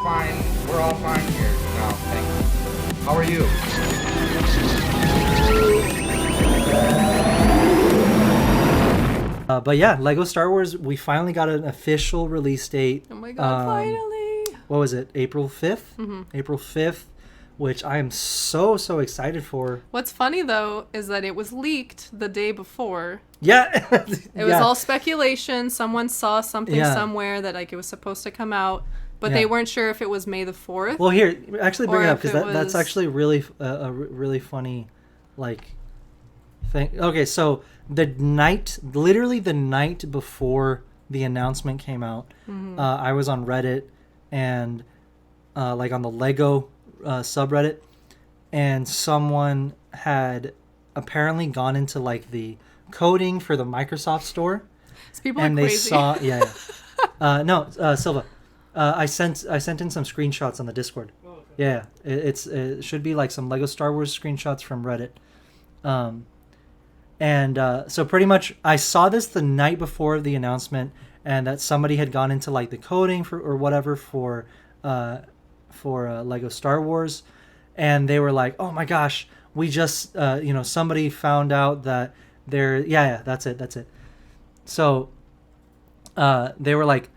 fine. We're all fine here. No, thanks. How are you? But yeah, Lego Star Wars, we finally got an official release date. Oh my god, finally. What was it? April 5th? Mm-hmm. April 5th, which I am so excited for. What's funny, though, is that it was leaked the day before. Yeah. It was all speculation. Someone saw something somewhere that like it was supposed to come out, but they weren't sure if it was May the 4th. Well, here, actually bring it up, because that's was... actually really a really funny, like, thing. Okay, so literally the night before the announcement came out, I was on Reddit and like on the Lego subreddit, and someone had apparently gone into like the coding for the Microsoft store, so people and are they crazy. saw Silva, I sent in some screenshots on the Discord. Oh, okay. Yeah, it should be like some Lego Star Wars screenshots from Reddit. So pretty much I saw this the night before the announcement, and that somebody had gone into like the coding for or whatever for Lego Star Wars, and they were like, oh my gosh, we just somebody found out that that's it. So they were like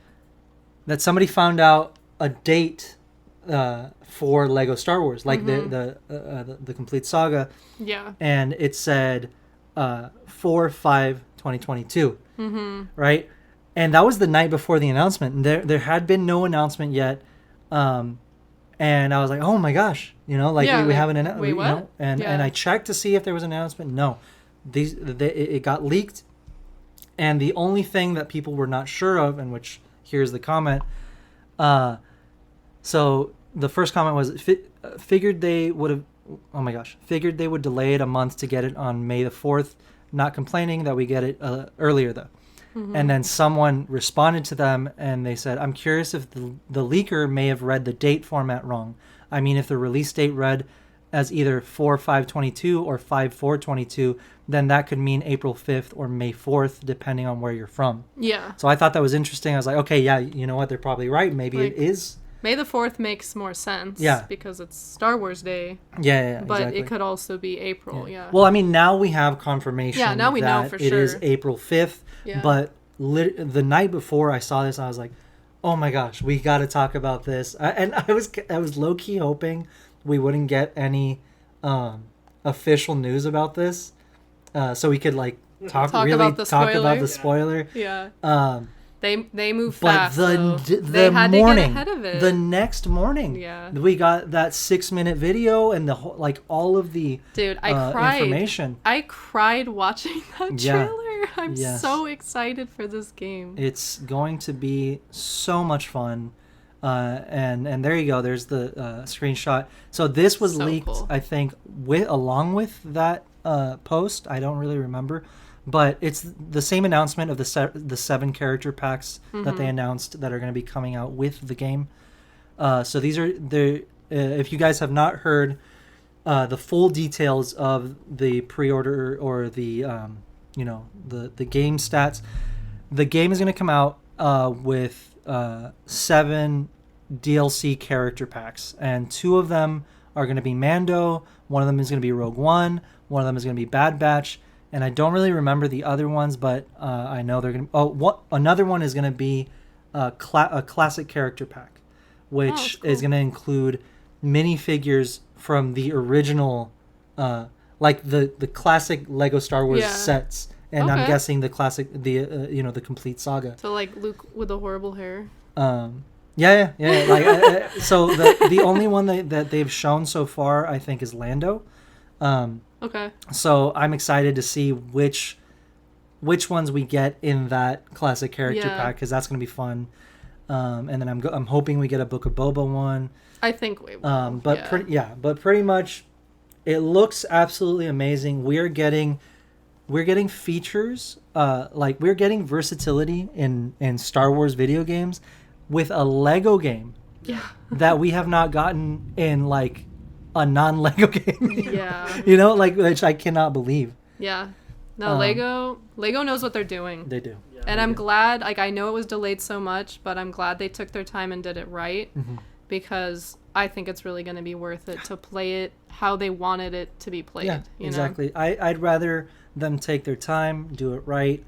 that somebody found out a date for Lego Star Wars, like the complete saga. Yeah. And it said 4/5/2022. Right? And that was the night before the announcement. And there had been no announcement yet. And I was like, oh my gosh, we haven't announced. Wait, what? And I checked to see if there was an announcement. No, it got leaked. And the only thing that people were not sure of, and which here's the comment. So the first comment was figured they would have. Oh my gosh, figured they would delay it a month to get it on May the 4th. Not complaining that we get it earlier though. And then someone responded to them and they said, I'm curious if the leaker may have read the date format wrong. I mean, if the release date read as either 4/5/22 or 5/4/22, then that could mean April 5th or May 4th, depending on where you're from. Yeah. So I thought that was interesting. I was like, okay, yeah, you know what? They're probably right. Maybe it is. May the 4th makes more sense. Yeah. Because it's Star Wars Day. Yeah, but exactly. it could also be April, yeah. Well, I mean, now we have confirmation now we know that for it sure. is April 5th. Yeah. But the night before I saw this, I was like, oh my gosh, we got to talk about this. I was low-key hoping we wouldn't get any official news about this, so we could like talk about the spoiler. Yeah. They move but fast. They had morning, to get ahead of it. the next morning, we got that 6-minute video and all of the dude, I cried. Information. I cried watching that trailer. I'm Yes. so excited for this game. It's going to be so much fun. And there you go. There's the screenshot. So this was So leaked, cool. I think, along with that post. I don't really remember. But it's the same announcement of the 7 character packs that they announced that are going to be coming out with the game. So these are if you guys have not heard the full details of the pre-order or the the game stats, the game is going to come out with 7 DLC character packs, and 2 of them are going to be Mando. One of them is going to be Rogue One. One of them is going to be Bad Batch. And I don't really remember the other ones, but I know they're going to... another one is going to be a classic character pack, which is going to include minifigures from the original, like the classic Lego Star Wars sets. And I'm guessing the classic, the complete saga. So like Luke with the horrible hair. Yeah. Like, so the only one that they've shown so far, I think, is Lando. Okay. So I'm excited to see which ones we get in that classic character pack, because that's going to be fun. And then I'm hoping we get a Book of Boba one. I think we will. But pretty much, it looks absolutely amazing. We're getting features, like we're getting versatility in Star Wars video games with a Lego game. Yeah. That we have not gotten in like a non-Lego game. Yeah. Which I cannot believe. Yeah. No, Lego knows what they're doing. They do. Yeah, and I'm glad, I know it was delayed so much, but I'm glad they took their time and did it right. because I think it's really going to be worth it to play it how they wanted it to be played. Yeah, you exactly. I'd rather them take their time, do it right.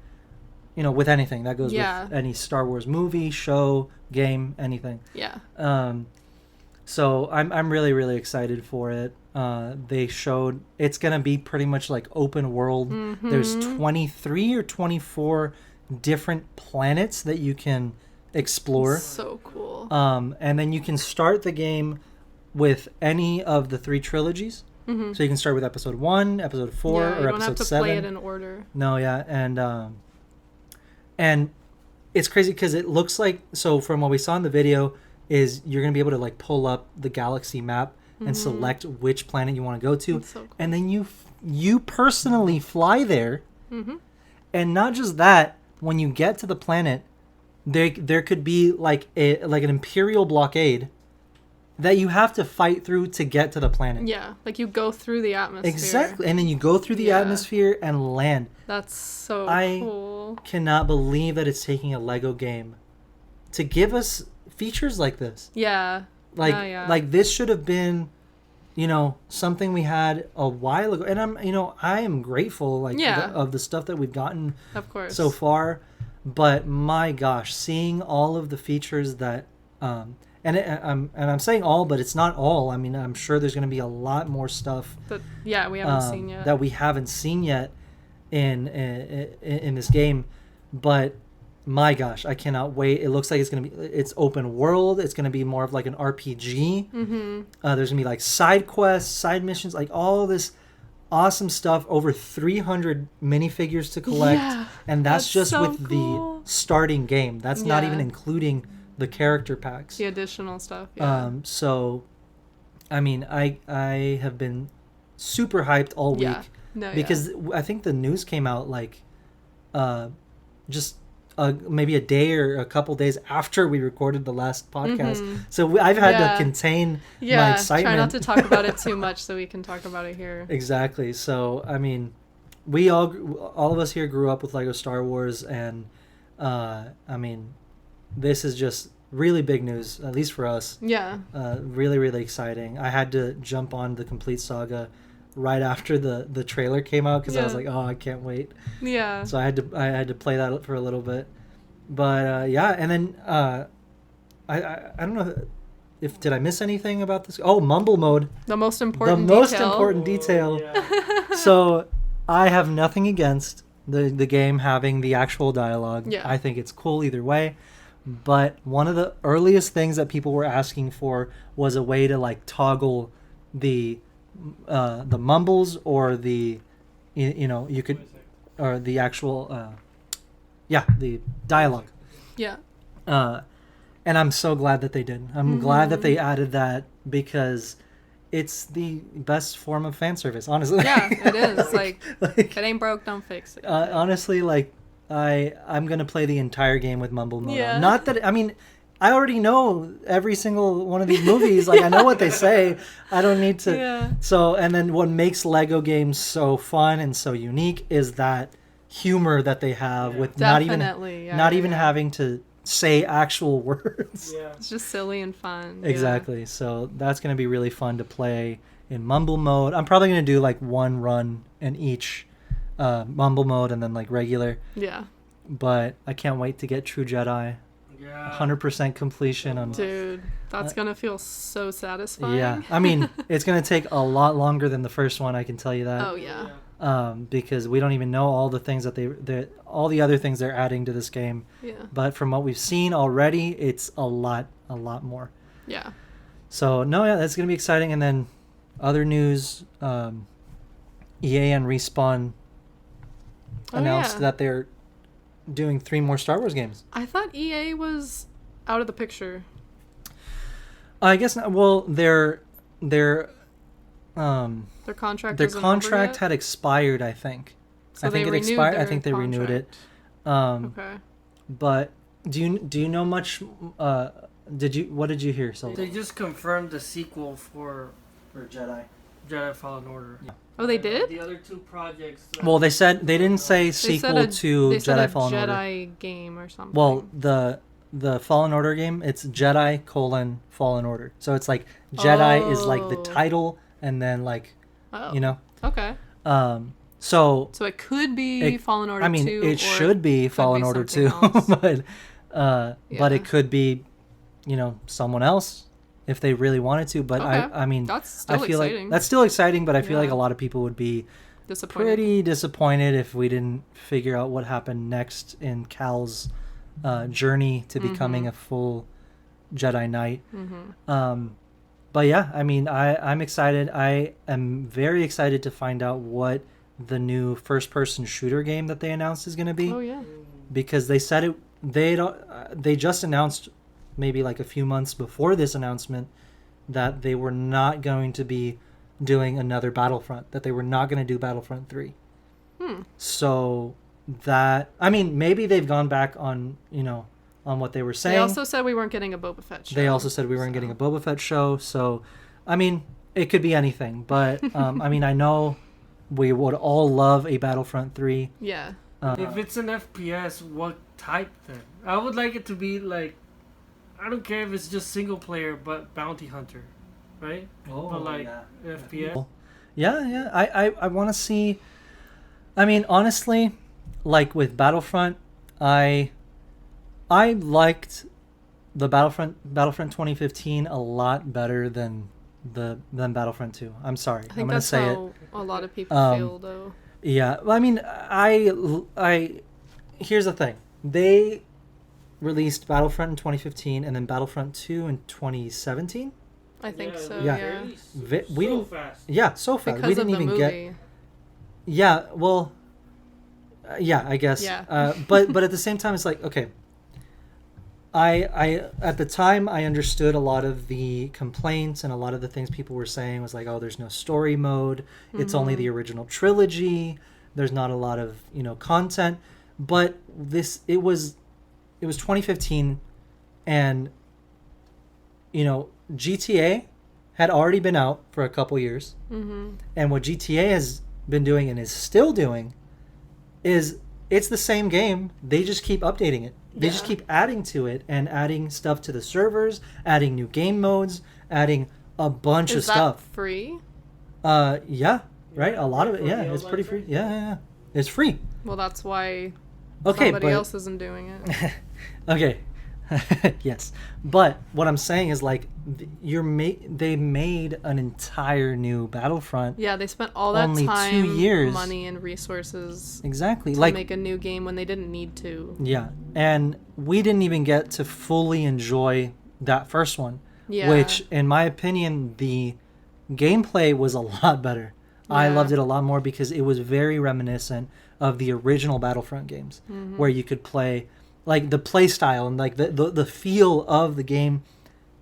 With anything that goes with any Star Wars movie, show, game, anything. Yeah. So I'm really, really excited for it. They showed it's gonna be pretty much like open world. Mm-hmm. There's 23 or 24 different planets that you can explore. So cool. And then you can start the game with any of the 3 trilogies. Mm-hmm. So you can start with episode 1, episode 4, or episode 7. You don't have to play it in order. No, yeah, and it's crazy because it looks like, so from what we saw in the video, is you're gonna be able to like pull up the galaxy map and select which planet you want to go to, That's so cool. and then you personally fly there, Mm-hmm. and not just that, when you get to the planet, there could be like an imperial blockade that you have to fight through to get to the planet. Yeah, like you go through the atmosphere. Exactly, and then you go through the atmosphere and land. That's so cool. Cannot believe that it's taking a Lego game to give us features like this. Yeah. Like this should have been, something we had a while ago. And I am grateful of the stuff that we've gotten of course so far. But my gosh, seeing all of the features that I'm saying all, but it's not all. I mean, I'm sure there's going to be a lot more stuff that we haven't seen yet. That we haven't seen yet in this game. But my gosh, I cannot wait. It looks like it's open world. It's going to be more of like an RPG. Mm-hmm. There's going to be like side quests, side missions, like all this awesome stuff. Over 300 minifigures to collect. Yeah, and that's just so with cool. The starting game. That's not even including the character packs. The additional stuff. Yeah. So, I mean, I have been super hyped all week. Because I think the news came out like just maybe a day or a couple days after we recorded the last podcast. Mm-hmm. So I've had to contain my excitement. Try not to talk about it too much so we can talk about it here. Exactly. So, I mean, we all of us here grew up with Lego Star Wars, and I mean, this is just really big news, at least for us. Yeah. Really, really exciting. I had to jump on the complete saga right after the trailer came out because I was like, oh, I can't wait. Yeah. So I had to play that for a little bit, but and then I don't know if did I miss anything about this? Oh, Mumble mode. The most important detail. Yeah. So I have nothing against the game having the actual dialogue. Yeah. I think it's cool either way. But one of the earliest things that people were asking for was a way to like toggle the mumbles or the you could or the actual the dialogue. Yeah. And I'm so glad that they did. I'm glad that they added that because it's the best form of fan service, honestly. Yeah, it is. Like if it ain't broke, don't fix it. Honestly, like I'm gonna play the entire game with Mumble mode. Yeah. Not that I mean, I already know every single one of these movies. Like I know what they say. I don't need to. Yeah. So and then what makes Lego games so fun and so unique is that humor that they have with not even having to say actual words. Yeah. It's just silly and fun. Exactly. Yeah. So that's gonna be really fun to play in Mumble mode. I'm probably gonna do like one run in each Mumble mode and then like regular. Yeah. But I can't wait to get True Jedi. Yeah. 100% completion on. Dude, that's gonna feel so satisfying. Yeah, I mean, it's gonna take a lot longer than the first one. I can tell you that. Oh yeah. Because we don't even know all the things that all the other things they're adding to this game. Yeah. But from what we've seen already, it's a lot more. Yeah. So that's gonna be exciting. And then other news, EA and Respawn announced that they're doing 3 more Star Wars games. I thought EA was out of the picture. I guess not. Well, their contract had expired, I think. So I think it expired. I think they renewed it. Okay. But do you know much? What did you hear? So they just confirmed the sequel for Jedi Fallen Order. Yeah. Oh, they did? The other 2 projects. Well, they didn't say sequel to Jedi Fallen Order. Jedi game or something. Well, the Fallen Order game, it's Jedi : Fallen Order. So it's like Jedi is like the title, and then like, you know. Okay. So it could be Fallen Order 2. I mean, it should be Fallen Order 2, but it could be, you know, someone else if they really wanted to. But I mean, that's still I feel exciting. like that's still exciting, but I feel like a lot of people would be pretty disappointed if we didn't figure out what happened next in Cal's journey to becoming a full Jedi Knight. But yeah, I mean, I'm excited. I am very excited to find out what the new first-person shooter game that they announced is going to be. Oh yeah. Because they said they just announced maybe like a few months before this announcement that they were not going to be doing another Battlefront, that they were not going to do Battlefront 3. So that, I mean, maybe they've gone back on, you know, on what they were saying. They also said we weren't getting a Boba Fett show. They also said we weren't getting a Boba Fett show. So, I mean, it could be anything. But, I mean, I know we would all love a Battlefront 3. Yeah. If it's an FPS, what type then? I would like it to be like, I don't care if it's just single player, but bounty hunter, right? But like FPS. Yeah. I want to see. I mean, honestly, like with Battlefront, I liked the Battlefront 2015 a lot better than Battlefront 2. I'm sorry. I think I'm gonna that's say how it. a lot of people feel though. Yeah, well, I mean, I here's the thing. They released Battlefront in 2015 and then Battlefront 2 in 2017. I think so. Yeah. Yeah. We didn't. Fast. Yeah, so fast. Because We didn't of the even movie. get. Yeah, well. Yeah, I guess. Yeah. But at the same time, it's like, okay. I at the time I understood a lot of the complaints and a lot of the things people were saying was like, oh, there's no story mode. It's only the original trilogy. There's not a lot of, you know, content. But it was 2015, and you know, GTA had already been out for a couple years, and what GTA has been doing and is still doing is it's the same game. They just keep updating it. They just keep adding to it and adding stuff to the servers, adding new game modes, adding a bunch of stuff. Is that free? Yeah, right. A lot of it. Yeah, it's pretty free. Yeah. It's free. Well, that's why Okay, somebody but else isn't doing it. okay. Yes, but what I'm saying is like they made an entire new Battlefront. Yeah, they spent all that Only time, 2 years. money, and resources Exactly. to Like make a new game when they didn't need to. yeah, and we didn't even get to fully enjoy that first one. Yeah. Which, in my opinion, the gameplay was a lot better. I Yeah. loved it a lot more because it was very reminiscent of the original Battlefront games, where you could play, like the play style and like the feel of the game.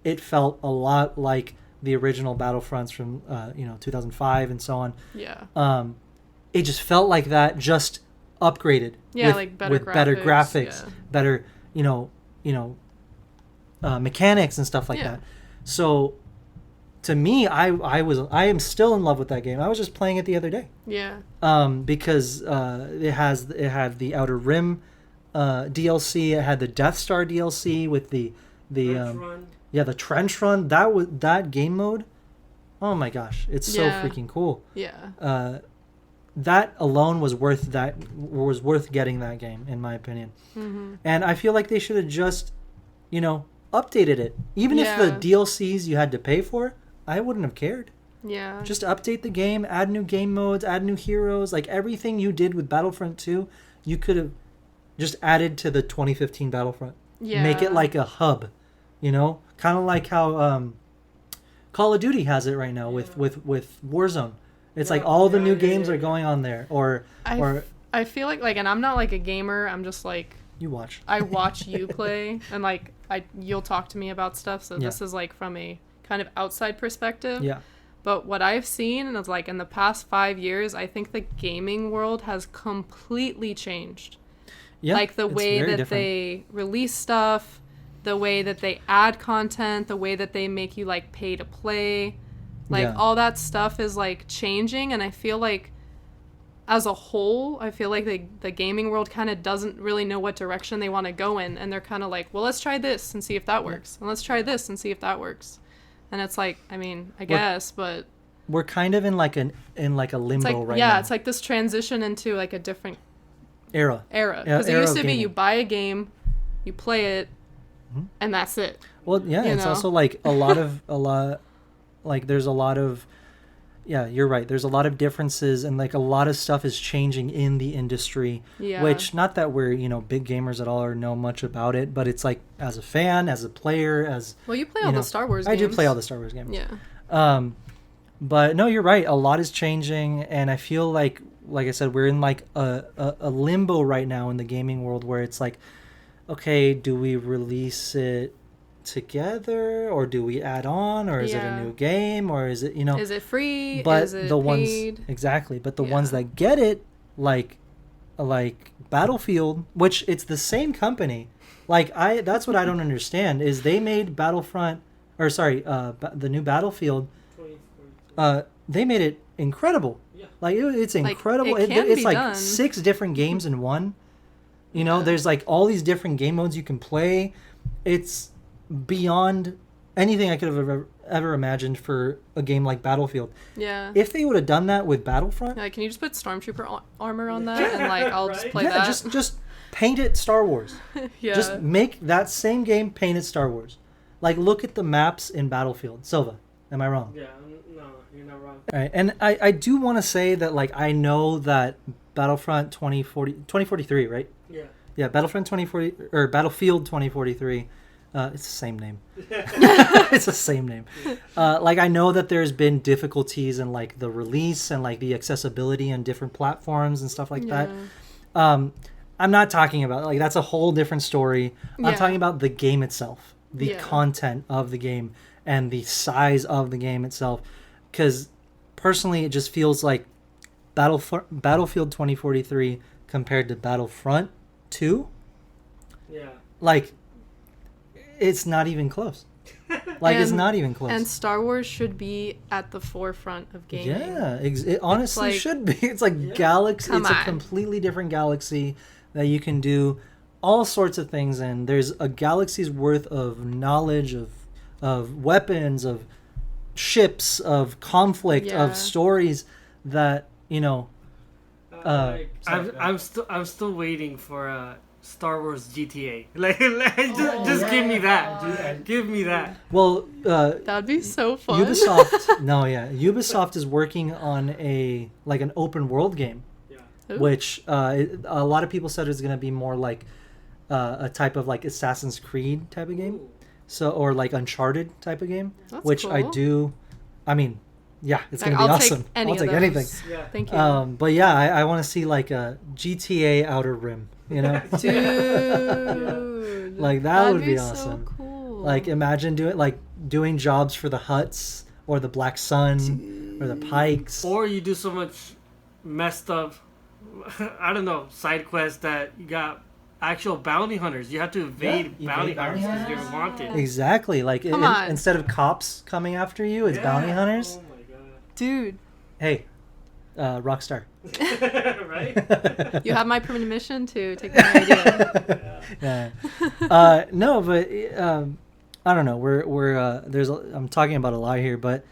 It felt a lot like the original Battlefronts from 2005 and so on. Yeah. It just felt like that, just upgraded. Yeah, like better with better graphics, yeah. better mechanics and stuff like Yeah. that. So to me, I am still in love with that game. I was just playing it the other day. Yeah. Because it had the Outer Rim DLC. It had the Death Star DLC with the trench run. That game mode. Oh my gosh, it's so Yeah. freaking cool. Yeah. That alone was worth getting that game, in my opinion. And I feel like they should have just, updated it. Even if the Yeah. DLCs you had to pay for, I wouldn't have cared. Yeah. Just update the game, add new game modes, add new heroes. Like everything you did with Battlefront 2, you could have just added to the 2015 Battlefront. Yeah. Make it like a hub, kind of like how Call of Duty has it right now with Warzone. It's like all the new games are going on there. Or I feel like, and I'm not like a gamer. I'm just like, you watch. I watch you play, and like you'll talk to me about stuff. So Yeah. this is like from a kind of outside perspective. Yeah. But what I've seen is like in the past 5 years, I think the gaming world has completely changed. Yeah. Like the it's way very that different. they release stuff, the way that they add content, the way that they make you like pay to play. Like Yeah. all that stuff is like changing, and I feel like as a whole, I feel like the gaming world kind of doesn't really know what direction they want to go in, and they're kind of like, well, let's try this and see if that works, and let's try this and see if that works. And it's like, I mean, I guess, but we're kind of in like a limbo right now. Yeah, it's like this transition into like a different era. Because it used to be you buy a game, you play it, and that's it. Well, yeah, it's also like there's a lot of, yeah, you're right. There's a lot of differences, and like a lot of stuff is changing in the industry. Yeah. Which, not that we're big gamers at all or know much about it, but it's like as a fan, as a player, well, you play all the Star Wars games. I do play all the Star Wars games. Yeah. But no, you're right. A lot is changing, and I feel like I said, we're in like a limbo right now in the gaming world where it's like, okay, do we release it together, or do we add on, or is it a new game, or is it is it free, but is it the paid? Ones exactly, but the ones that get it, like Battlefield, which it's the same company, that's what I don't understand, is they made Battlefront, or sorry, the new Battlefield, they made it incredible. It's incredible. It's like done. 6 different games in one. There's like all these different game modes you can play. It's beyond anything I could have ever imagined for a game like Battlefield. Yeah. If they would have done that with Battlefront, can you just put Stormtrooper armor on that and I'll just play that? Just paint it Star Wars. Yeah. Just make that same game painted Star Wars. Look at the maps in Battlefield. Silva, am I wrong? Yeah, no, you're not wrong. All right, and I do want to say that I know that Battlefront 2043, right? Yeah. Yeah, Battlefront 2040 or Battlefield 2043. It's the same name. It's the same name. I know that there's been difficulties in the release and the accessibility on different platforms and stuff like that. I'm not talking about that's a whole different story. I'm talking about the game itself, the content of the game, and the size of the game itself. Because personally, it just feels like Battlefield 2043 compared to Battlefront 2. Yeah. It's not even close. It's not even close. And Star Wars should be at the forefront of gaming. Yeah, it honestly should be. It's galaxy. It's a completely different galaxy that you can do all sorts of things in. There's a galaxy's worth of knowledge of weapons, of ships, of conflict, of stories that I'm still waiting for Star Wars GTA. Just give me that. Give me that. Well, that'd be so fun. Ubisoft is working on an open world game, which a lot of people said is going to be more like a type of Assassin's Creed type of game, or Uncharted type of game. That's which cool. I do. I mean, yeah, it's going to be awesome. I'll take anything. Yeah. Thank you. But yeah, I want to see a GTA Outer Rim. Dude, that would be awesome. So cool. Imagine doing jobs for the Hutts or the Black Sun or the Pikes. Or you do so much messed up, I don't know, side quests that you got actual bounty hunters. You have to evade bounty hunters because you're wanted. Exactly. Instead of cops coming after you, it's bounty hunters. Oh my god. Dude. Hey, Rockstar. Right? You have my permission to take my idea. Yeah. No, but I don't know. We're I'm talking about a lot here, but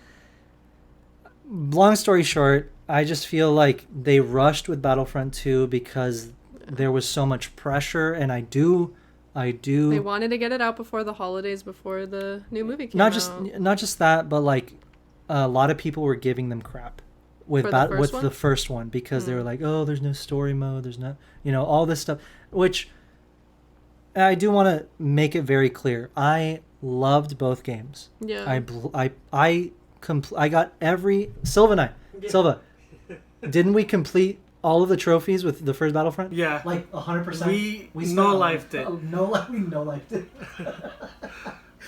long story short, I just feel like they rushed with Battlefront 2 because there was so much pressure, and I do. They wanted to get it out before the holidays, before the new movie came out. Not just that, but a lot of people were giving them crap with the first one because they were like, oh, there's no story mode, there's not, all this stuff, which I do want to make it very clear. I loved both games. Yeah. I got every Silva, didn't we complete all of the trophies with the first Battlefront? Yeah. 100%. We no-lifed it. We no-lifed it.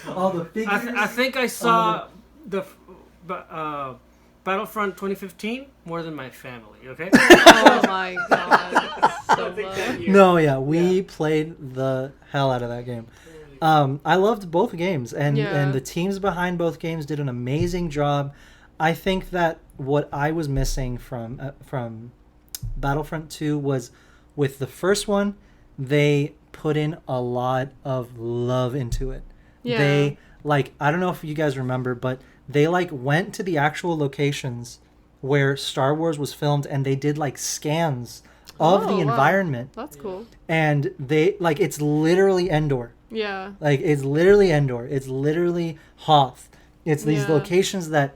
All the figures. I think I saw the Battlefront 2015 more than my family, okay? Oh my god. So we played the hell out of that game. I loved both games, and the teams behind both games did an amazing job. I think that what I was missing from Battlefront 2 was with the first one, they put in a lot of love into it. Yeah. They like, I don't know if you guys remember, but they like went to the actual locations where Star Wars was filmed and they did like scans of the wow. environment. That's cool. And they like, it's literally Endor. Yeah. Like, it's literally Endor. It's literally Hoth. It's these Yeah. locations that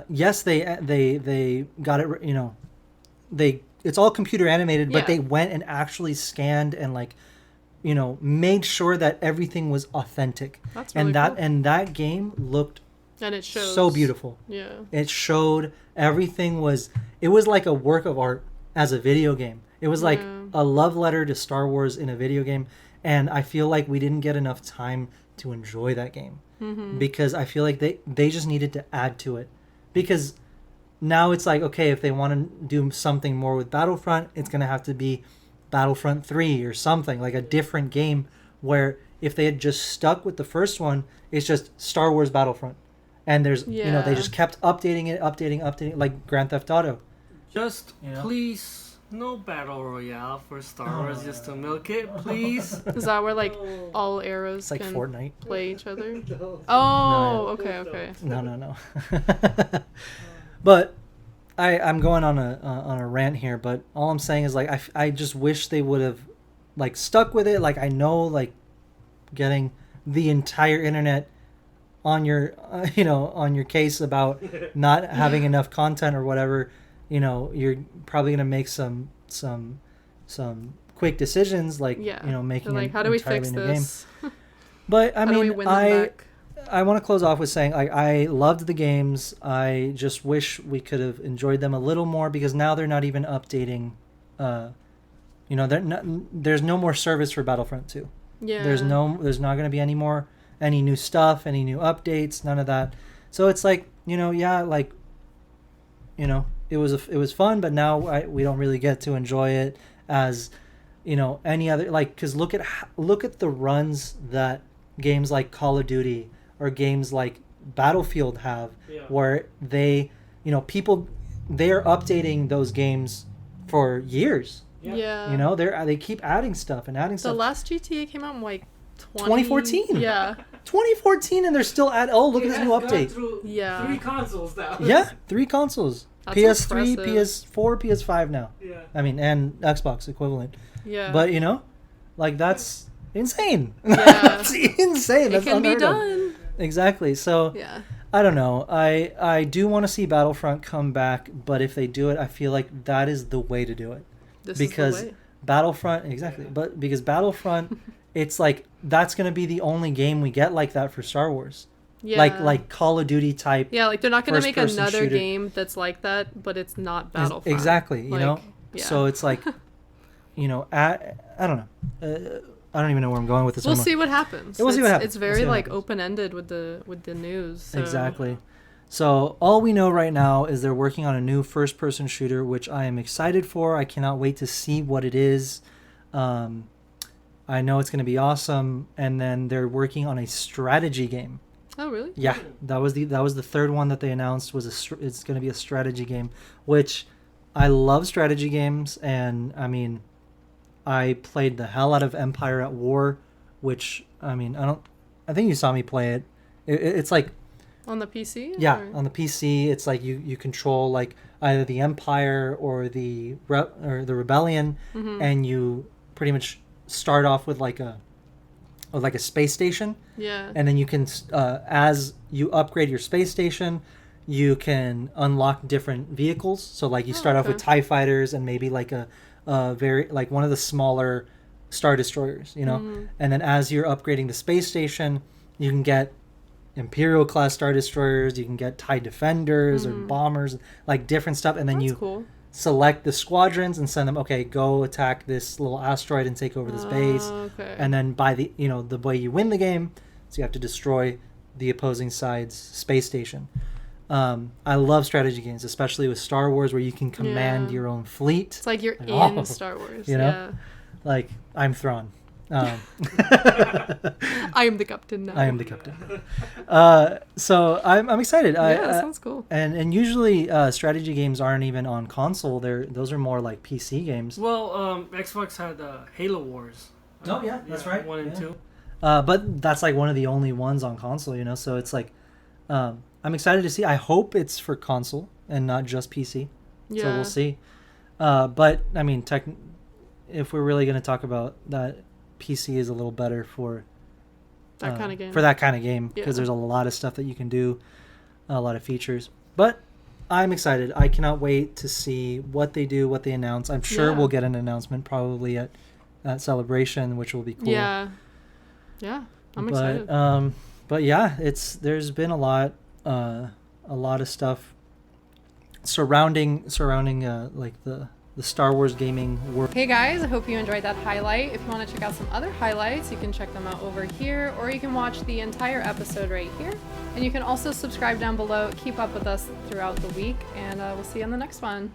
yes, they got it, you know, it's all computer animated, but Yeah. they went and actually scanned and like, you know, made sure that everything was authentic. That's really And cool. that game looked And it shows. so beautiful. Yeah. It showed everything it was like a work of art as a video game. It was like Yeah. a love letter to Star Wars in a video game, and I feel like we didn't get enough time to enjoy that game because I feel like they just needed to add to it, because now it's like, okay, if they want to do something more with Battlefront, it's going to have to be Battlefront 3 or something, like a different game, where if they had just stuck with the first one, it's just Star Wars Battlefront. And there's, you know, they Yeah. just kept updating it, like Grand Theft Auto. Just You know? please, no battle royale for Star Oh, Wars just to milk it, please. Is that where like all arrows It's like can Fortnite. play each other? No. Oh, okay. No. But I'm going on a rant here, but all I'm saying is like I just wish they would have like stuck with it. Like, I know, like, getting the entire internet on your on your case about not having enough content or whatever, you know, you're probably gonna make some quick decisions, like, Yeah. you know, making They're like, an how do we entirely fix new this? But I How do we mean, win them back? I want to close off with saying I loved the games. I just wish we could have enjoyed them a little more, because now they're not even updating. You know, there's no more service for Battlefront 2. Yeah. There's not going to be any new stuff, any new updates, none of that. So it's like, you know, yeah, like, you know, it was fun, but now we don't really get to enjoy it as, you know, any other, like, because look at the runs that games like Call of Duty or games like Battlefield have, Yeah. where they, you know, they're updating those games for years. Yeah. You know, they keep adding stuff and adding The stuff. last GTA came out in like 2014. Yeah. 2014, and they're still oh, look It at this has new gone update. through Yeah. 3 consoles now. Yeah, 3 consoles. That's PS3, impressive. PS4, PS5 now. Yeah. I mean, and Xbox equivalent. Yeah. But, you know, like, that's insane. Yeah. That's insane. it That's can be unheard of. done. Exactly. So, Yeah. I don't know. I do want to see Battlefront come back, but if they do it, I feel like that is the way to do it. This Because is the way. Battlefront, exactly. But because Battlefront, it's like, that's going to be the only game we get like that for Star Wars. Yeah. Like Call of Duty type. Yeah, like they're not going to make first-person another shooter. game that's like that, but it's not Battlefront. Exactly, you Like, know? yeah. So it's like, you know, I don't know. I don't even know where I'm going with this We'll anymore. see what happens. We'll see what happens. It's We'll very see what like happens. open-ended with the news. So. Exactly. So all we know right now is they're working on a new first-person shooter, which I am excited for. I cannot wait to see what it is. I know it's going to be awesome. And then they're working on a strategy game. Oh, really? Yeah, that was the third one that they announced. It's going to be a strategy game, which I love strategy games, and I mean, I played the hell out of Empire at War, which I mean, I think you saw me play it. It's like, On the PC? yeah, Or- on the PC, it's like you control like either the Empire or the Rebellion, Mhm. and you pretty much start off with like a space station. Yeah. And then you can, as you upgrade your space station, you can unlock different vehicles. So like you start off with okay. TIE fighters and maybe like a very, like one of the smaller Star Destroyers, you know? Mhm. And then as you're upgrading the space station, you can get Imperial class Star Destroyers, you can get TIE Defenders or bombers, like different stuff. And then That's you cool. select the squadrons and send them, okay, go attack this little asteroid and take over this base. Okay. And then by the way you win the game, so you have to destroy the opposing side's space station. I love strategy games, especially with Star Wars, where you can command Yeah. your own fleet. It's like you're Oh, in Star Wars. you know? Yeah. Like, I'm Thrawn. Um, I am the captain now. I am the captain. So I'm excited. Yeah, sounds cool. And usually strategy games aren't even on console. Those are more like PC games. Well, Xbox had Halo Wars. Oh yeah, that's right. 1 and Yeah. 2. But that's like one of the only ones on console, you know. So it's like, I'm excited to see. I hope it's for console and not just PC. Yeah. So we'll see. But I mean, if we're really going to talk about that, PC is a little better for That kind of game. For that kind of game, because Yeah. there's a lot of stuff that you can do, a lot of features. But I'm excited. I cannot wait to see what they do, what they announce. I'm sure Yeah. we'll get an announcement probably at Celebration, which will be cool. Yeah. Yeah. I'm excited. But yeah, there's been a lot of stuff surrounding like the Star Wars gaming world. Hey guys, I hope you enjoyed that highlight. If you want to check out some other highlights, you can check them out over here, or you can watch the entire episode right here. And you can also subscribe down below, keep up with us throughout the week, and we'll see you on the next one.